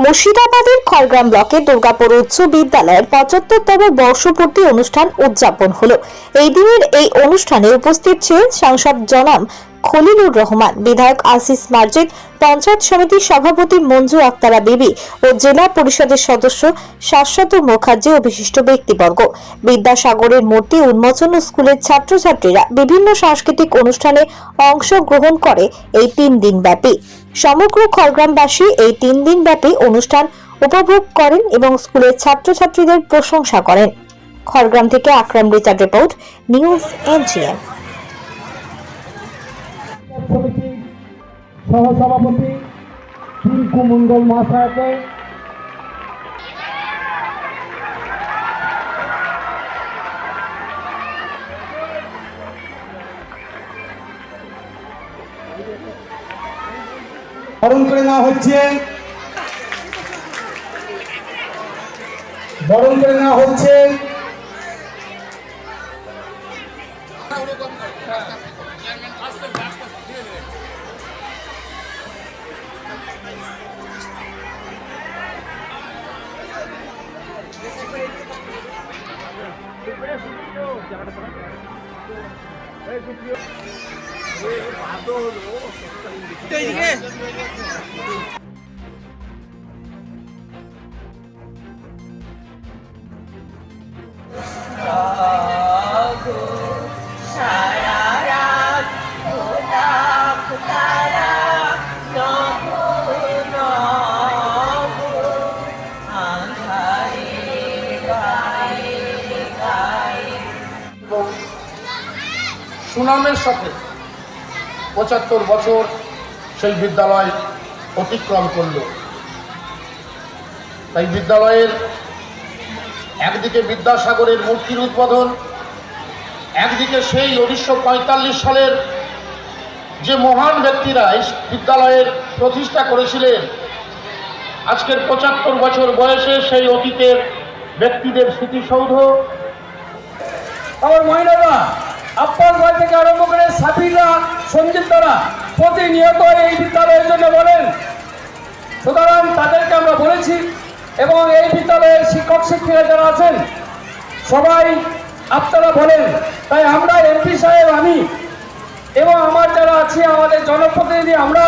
মুর্শিদাবাদের খড়গ্রাম ব্লকের দুর্গাপুর উচ্চ বিদ্যালয়ের ৭৫তম বর্ষপূর্তি অনুষ্ঠান উদযাপন হলো। এই দিনের এই অনুষ্ঠানে উপস্থিত ছিলেন সাংসদ জনাব খলিলুর রহমান, বিধায়ক আসিস মার্জিদ, পঞ্চায়েত সমিতির সভাপতি মঞ্জু আক্তারা বিবি ও জেলা পরিষদের সদস্য শাশ্বত মুখার্জি ও বিশিষ্ট ব্যক্তিবর্গ। বিদ্যাসাগরের মূর্তি উন্মোচন ও স্কুলের ছাত্রছাত্রীরা বিভিন্ন সাংস্কৃতিক অনুষ্ঠানে অংশগ্রহণ করে এই ৩ দিন ব্যাপী। সমগ্র খড়গ্রামবাসী এই ৩ দিন ব্যাপী অনুষ্ঠান উপভোগ করেন এবং স্কুলের ছাত্রছাত্রীদের প্রশংসা করেন। খড়গ্রাম থেকে আকরাম রিচার্ড রিপোর্ট, নিউজ এনজিএম। সমিতির সহসভাপতি টিঙ্কু মন্ডল মহাশয়কে বরণ করে নেওয়া হচ্ছে। সুনামের সাথে ৭৫ বছর সেই বিদ্যালয় অতিক্রম করল। তাই বিদ্যালয়ের একদিকে বিদ্যাসাগরের মূর্তির উদ্বোধন, একদিকে সেই ১৯৪৫ সালের যে মহান ব্যক্তিরা এই বিদ্যালয়ের প্রতিষ্ঠা করেছিলেন, আজকের ৭৫ বছর বয়সে সেই অতীতের ব্যক্তিদের স্মৃতিসৌধ। আমার মহিলারা, আব্বাস ভাই থেকে আরম্ভ করে সাবিরা, সঞ্জিতারা প্রতিনিয়ত এই বিদ্যালয়ের জন্য বলেন। সুতরাং তাদেরকে আমরা বলেছি এবং এই বিদ্যালয়ের শিক্ষক শিক্ষিকা যারা আছেন সবাই আপনারা বলেন। তাই আমরা এমপি সাহেব, আমি এবং আমার যারা আছে আমাদের জনপ্রতিনিধি, আমরা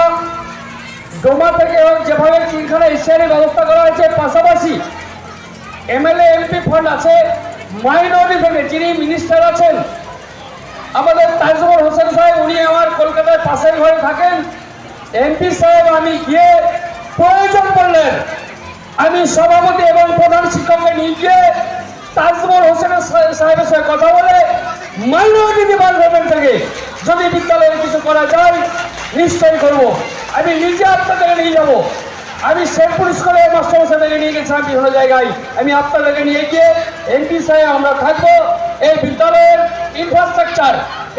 ডোমা থেকে যেভাবে তিনখানা ইশিয়ারের ব্যবস্থা করা হয়েছে, পাশাপাশি এমএলএ এমপি ফান্ড আছে, মাইনরিটি থেকে যিনি মিনিস্টার আছেন আমাদের তাজমল হোসেন সাহেব, উনি আমার কলকাতায় পাশের ঘরে থাকেন। এমপি সাহেব আমি গিয়ে প্রয়োজন পড়লেন আমি সভাপতি এবং প্রধান শিক্ষককে নিয়ে গিয়ে তাজমল হোসেন সাহেবের সঙ্গে কথা বলে মাইনরিটি ডিপার্টমেন্ট থেকে যদি বিদ্যালয়ে কিছু করা যায় নিশ্চয়ই করব। আমি নিজে আপনাদেরকে নিয়ে যাব। আমি শেরপুর স্কুলে মাস্টারমশাই থেকে নিয়ে গেছিলাম বিভিন্ন জায়গায়। আমি আপনাদেরকে নিয়ে গিয়ে এমপি সাহেব আমরা থাকবো এই বিদ্যালয়ের infrastructure,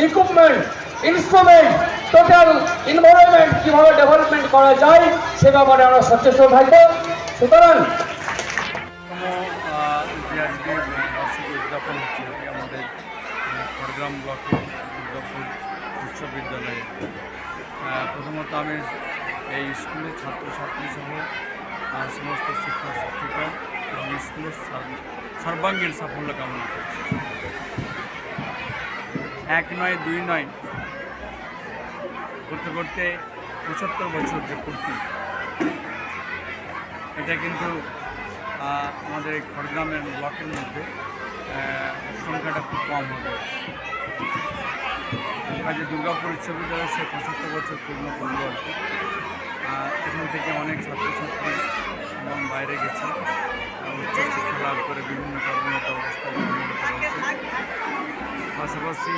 equipment, instrument, total environment কীভাবে ডেভেলপমেন্ট করা যায় সে ব্যাপারে আমরা সচেষ্ট থাকবো। সুতরাং উদযাপন হচ্ছে আমাদের খড়গ্রাম ব্লকের দুর্গাপুর উচ্চ বিদ্যালয়ে। প্রথমত আমি এই স্কুলের ছাত্রছাত্রী সহ সমস্ত শিক্ষক শিক্ষিকা এবং স্কুলের সর্বাঙ্গীন সাফল্য কামনা করছি। ১ নয় ২ নয় করতে করতে ৭৫ বছর যে পূর্তি, এটা কিন্তু আমাদের এই খড়গ্রামের ব্লকের মধ্যে সংখ্যাটা খুব কম হবে। কাজে দুর্গাপুর উচ্চ বিদ্যালয় সে ৭৫ বছর পূর্ণ করল আর কি। এখান থেকে অনেক ছাত্রছাত্রী এবং বাইরে গেছে, উচ্চশিক্ষা লাভ করে বিভিন্ন কর্মরত অবস্থায় পাশাপাশি